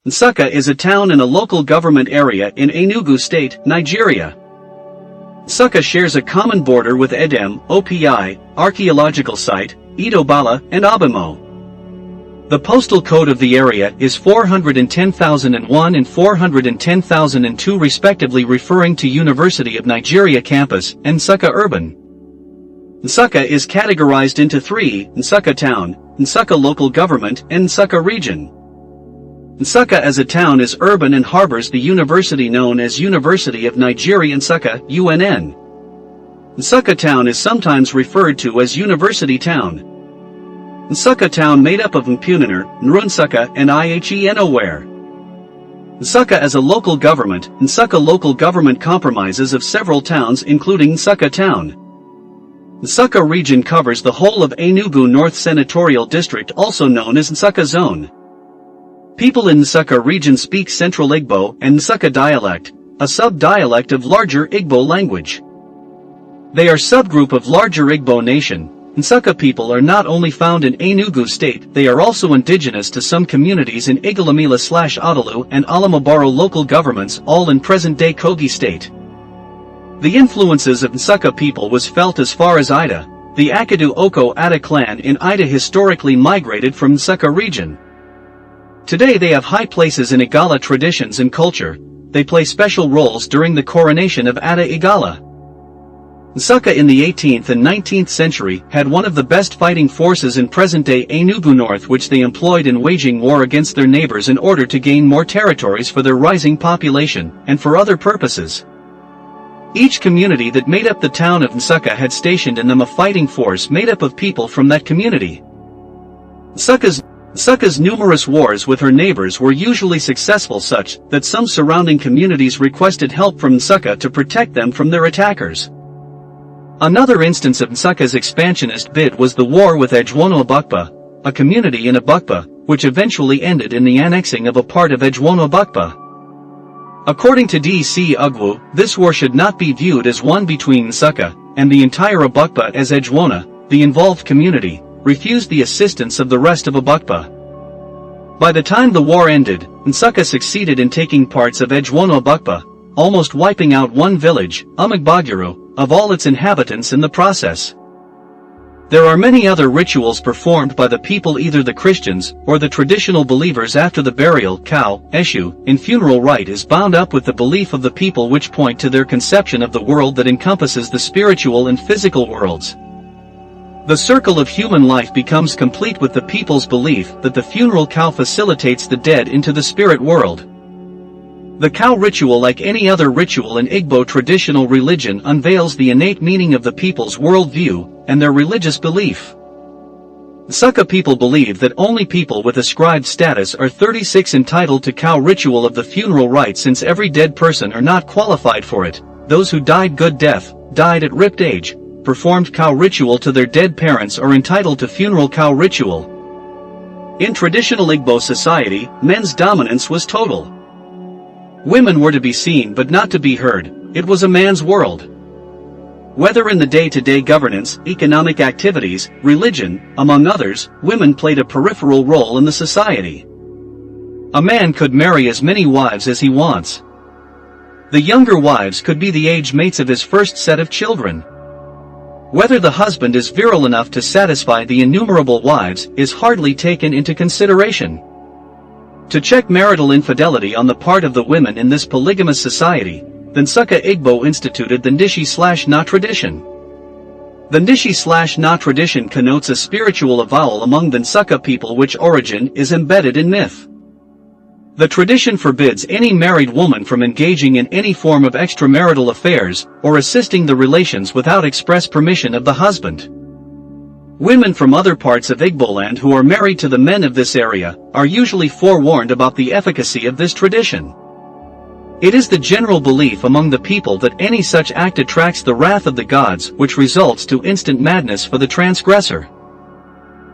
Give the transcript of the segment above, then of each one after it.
Nsukka is a town and a local government area in Enugu State, Nigeria. Nsukka shares a common border with Edem, Opi, archaeological site, Idobala, and Abimo. The postal code of the area is 410,001 and 410,002 respectively, referring to University of Nigeria campus and Nsukka urban. Nsukka is categorized into three: Nsukka town, Nsukka local government, and Nsukka region. Nsukka as a town is urban and harbors the university known as University of Nigeria Nsukka, UNN. Nsukka town is sometimes referred to as University town. Nsukka town made up of Mpunaner, Nrunsukka, and Ihenowere. Nsukka as a local government. Nsukka local government compromises of several towns including Nsukka town. Nsukka region covers the whole of Enugu North Senatorial District, also known as Nsukka Zone. People in Nsukka region speak Central Igbo and Nsukka dialect, a sub-dialect of larger Igbo language. They are subgroup of larger Igbo nation. Nsukka people are not only found in Enugu State, they are also indigenous to some communities in Igalamila/Odalu and Alamabaro local governments, all in present-day Kogi State. The influences of Nsukka people was felt as far as Ida. The Akadu Oko Ada clan in Ida historically migrated from Nsukka region. Today they have high places in Igala traditions and culture. They play special roles during the coronation of Ada Igala. Nsukka in the 18th and 19th century had one of the best fighting forces in present-day Enugu North, which they employed in waging war against their neighbors in order to gain more territories for their rising population, and for other purposes. Each community that made up the town of Nsukka had stationed in them a fighting force made up of people from that community. Nsukka's numerous wars with her neighbors were usually successful, such that some surrounding communities requested help from Nsukka to protect them from their attackers. Another instance of Nsukka's expansionist bid was the war with Ejwono Abukpa, a community in Abukpa, which eventually ended in the annexing of a part of Ejwono Abukpa. According to D.C. Ugwu, this war should not be viewed as one between Nsukka and the entire Abukpa, as Ejwona, the involved community, refused the assistance of the rest of Abukpa. By the time the war ended, Nsukka succeeded in taking parts of Ejwono Abukpa, almost wiping out one village, Umagbagiru, of all its inhabitants in the process. There are many other rituals performed by the people, either the Christians or the traditional believers after the burial. Cow, Eshu, in funeral rite is bound up with the belief of the people, which point to their conception of the world that encompasses the spiritual and physical worlds. The circle of human life becomes complete with the people's belief that the funeral cow facilitates the dead into the spirit world. The cow ritual, like any other ritual in Igbo traditional religion, unveils the innate meaning of the people's worldview and their religious belief. Nsukka people believe that only people with ascribed status are 36 entitled to cow ritual of the funeral rite, since every dead person are not qualified for it. Those who died good death, died at ripe age, performed cow ritual to their dead parents are entitled to funeral cow ritual. In traditional Igbo society, men's dominance was total. Women were to be seen but not to be heard. It was a man's world. Whether in the day-to-day governance, economic activities, religion, among others, women played a peripheral role in the society. A man could marry as many wives as he wants. The younger wives could be the age mates of his first set of children. Whether the husband is virile enough to satisfy the innumerable wives is hardly taken into consideration. To check marital infidelity on the part of the women in this polygamous society, the Nsukka Igbo instituted the Ndishi/Na tradition. The Ndishi/Na tradition connotes a spiritual avowal among the Nsukka people, which origin is embedded in myth. The tradition forbids any married woman from engaging in any form of extramarital affairs or assisting the relations without express permission of the husband. Women from other parts of Igboland who are married to the men of this area are usually forewarned about the efficacy of this tradition. It is the general belief among the people that any such act attracts the wrath of the gods, which results to instant madness for the transgressor.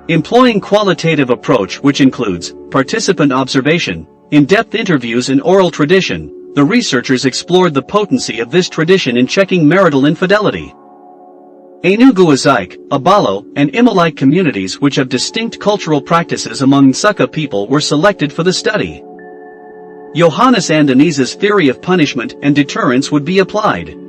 Employing qualitative approach, which includes participant observation, in-depth interviews and oral tradition, the researchers explored the potency of this tradition in checking marital infidelity. Enugu Azik, Abalo, and Imalite communities, which have distinct cultural practices among Nsukka people, were selected for the study. Johannes and Anisa's theory of punishment and deterrence would be applied.